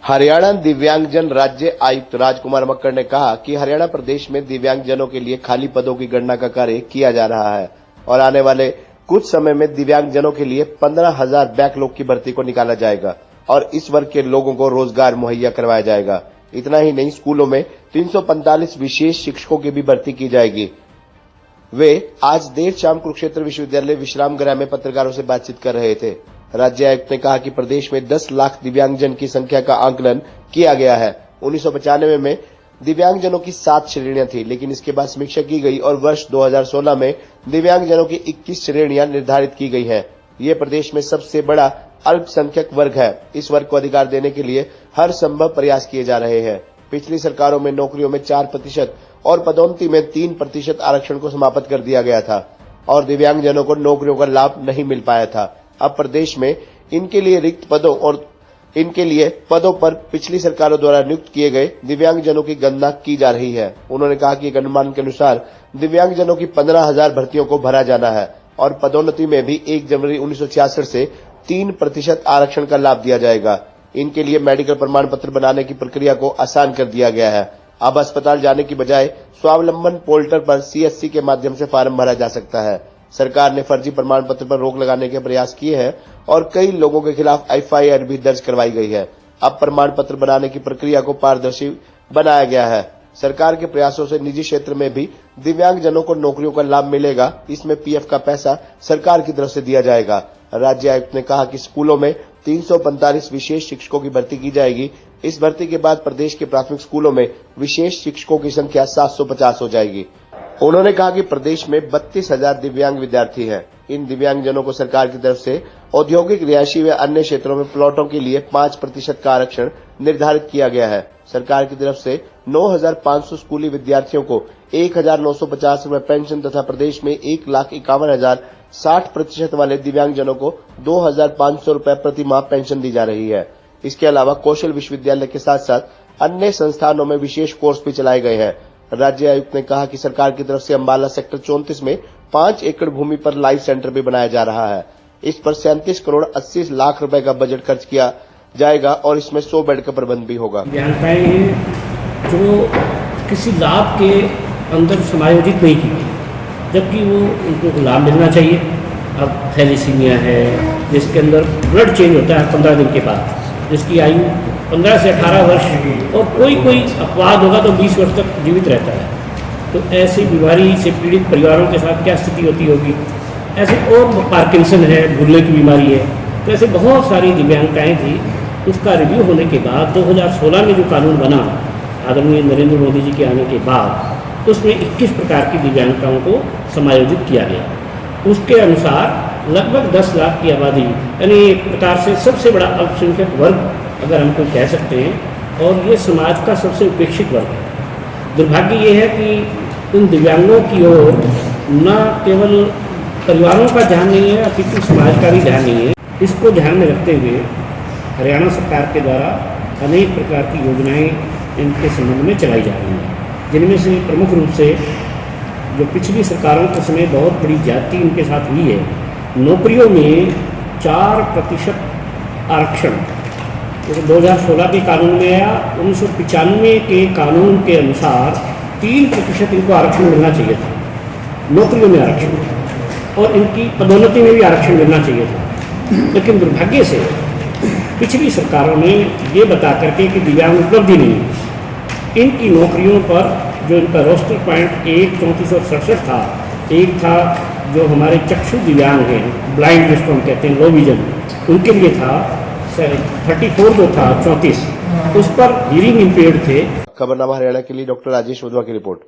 हरियाणा दिव्यांगजन राज्य आयुक्त राजकुमार मक्कड़ ने कहा कि हरियाणा प्रदेश में दिव्यांगजनों के लिए खाली पदों की गणना का कार्य किया जा रहा है और आने वाले कुछ समय में दिव्यांगजनों के लिए 15,000 बैकलॉग की भर्ती को निकाला जाएगा और इस वर्ग के लोगों को रोजगार मुहैया करवाया जाएगा। इतना ही नहीं, स्कूलों में 345 विशेष शिक्षकों की भी भर्ती की जाएगी। वे आज देर शाम कुरुक्षेत्र विश्वविद्यालय विश्राम गृह में पत्रकारों से बातचीत कर रहे थे। राज्य आयुक्त ने कहा कि प्रदेश में 10 लाख दिव्यांगजन की संख्या का आकलन किया गया है। 1995 में दिव्यांगजनों की 7 श्रेणियां थी, लेकिन इसके बाद समीक्षा की गई और वर्ष 2016 में दिव्यांगजनों की 21 श्रेणियां निर्धारित की गई हैं। ये प्रदेश में सबसे बड़ा अल्पसंख्यक वर्ग है। इस वर्ग को अधिकार देने के लिए हर संभव प्रयास किए जा रहे हैं। पिछली सरकारों में नौकरियों में 4% और पदोन्नति में 3% आरक्षण को समाप्त कर दिया गया था और दिव्यांगजनों को नौकरियों का लाभ नहीं मिल पाया था। अब प्रदेश में इनके लिए रिक्त पदों और इनके लिए पदों पर पिछली सरकारों द्वारा नियुक्त किए गए दिव्यांगजनों की गणना की जा रही है। उन्होंने कहा कि अनुमान के अनुसार दिव्यांगजनों की 15,000 भर्तियों को भरा जाना है और पदोन्नति में भी 1 जनवरी 1966 से 3% आरक्षण का लाभ दिया जाएगा। इनके लिए मेडिकल प्रमाण पत्र बनाने की प्रक्रिया को आसान कर दिया गया है। अब अस्पताल जाने की बजाय स्वावलंबन पोर्टल पर CSC के माध्यम से फॉर्म भरा जा सकता है। सरकार ने फर्जी प्रमाण पत्र पर रोक लगाने के प्रयास किए हैं और कई लोगों के खिलाफ FIR भी दर्ज करवाई गई है। अब प्रमाण पत्र बनाने की प्रक्रिया को पारदर्शी बनाया गया है। सरकार के प्रयासों से निजी क्षेत्र में भी दिव्यांगजनों को नौकरियों का लाभ मिलेगा। इसमें PF का पैसा सरकार की तरफ से दिया जाएगा। राज्य आयुक्त ने कहा कि स्कूलों में 345 विशेष शिक्षकों की भर्ती की जाएगी। इस भर्ती के बाद प्रदेश के प्राथमिक स्कूलों में विशेष शिक्षकों की संख्या 750 हो जाएगी। उन्होंने कहा कि प्रदेश में 32,000 दिव्यांग विद्यार्थी हैं। इन दिव्यांगजनों को सरकार की तरफ से औद्योगिक, रिहायशी व अन्य क्षेत्रों में प्लॉटों के लिए 5% का आरक्षण निर्धारित किया गया है। सरकार की तरफ से 9,500 स्कूली विद्यार्थियों को 1,950 रुपए पेंशन तथा प्रदेश में 1,51,000 60% वाले दिव्यांगजनों को 2,500 रुपए प्रति माह पेंशन दी जा रही है। इसके अलावा कौशल विश्वविद्यालय के साथ साथ अन्य संस्थानों में विशेष कोर्स भी चलाए गए हैं। राज्य आयुक्त ने कहा कि सरकार की तरफ से अम्बाला सेक्टर 34 में 5 एकड़ भूमि पर लाइव सेंटर भी बनाया जा रहा है। इस पर 37 करोड़ 80 लाख रुपए का बजट खर्च किया जाएगा और इसमें 100 बेड का प्रबंध भी होगा। दिव्यांगताएं जो किसी लाभ के अंदर समायोजित नहीं की, जबकि वो उनको लाभ मिलना चाहिए। अब थैलेसीमिया है जिसके अंदर ब्लड चेंज होता है 15 दिन के बाद, जिसकी आयु 15 से 18 वर्ष और कोई अपवाद होगा तो 20 वर्ष तक जीवित रहता है। तो ऐसी बीमारी से पीड़ित परिवारों के साथ क्या स्थिति होती होगी। ऐसे और पार्किंसन है, भूलने की बीमारी है। तो ऐसे बहुत सारी दिव्यांगताएं थी। उसका रिव्यू होने के बाद 2016 में जो कानून बना आदरणीय नरेंद्र मोदी जी के आने के बाद, उसमें 21 प्रकार की दिव्यांगताओं को समायोजित किया गया। उसके अनुसार लगभग 10 लाख की आबादी, यानी एक प्रकार से सबसे बड़ा अल्पसंख्यक वर्ग अगर हमको कह सकते हैं, और ये समाज का सबसे उपेक्षित वर्ग है। दुर्भाग्य ये है कि उन दिव्यांगों की ओर न केवल परिवारों का ध्यान नहीं है, अपितु समाज का भी ध्यान नहीं है। इसको ध्यान में रखते हुए हरियाणा सरकार के द्वारा अनेक प्रकार की योजनाएं इनके संबंध में चलाई जा रही हैं, जिनमें से प्रमुख रूप से जो पिछली सरकारों के समय बहुत बड़ी ज्यादती इनके साथ हुई है, नौकरियों में 4% आरक्षण 2016 के कानून में आया। 1995 के कानून के अनुसार 3% इनको आरक्षण मिलना चाहिए था, नौकरियों में आरक्षण, और इनकी पदोन्नति में भी आरक्षण मिलना चाहिए था। लेकिन दुर्भाग्य से पिछली सरकारों ने ये बता करके कि दिव्यांग उपलब्धि नहीं, इनकी नौकरियों पर जो इनका रोस्टर पॉइंट 1, 34 और 67 था, एक था जो हमारे चक्षु दिव्यांग हैं, ब्लाइंड जिसको हम कहते हैं, लो विजन, उनके लिए था 34 जो था 34, उस पर हियरिंग इम्पेयर्ड थे। खबरनामा हरियाणा के लिए डॉक्टर राजेश वधवा की रिपोर्ट।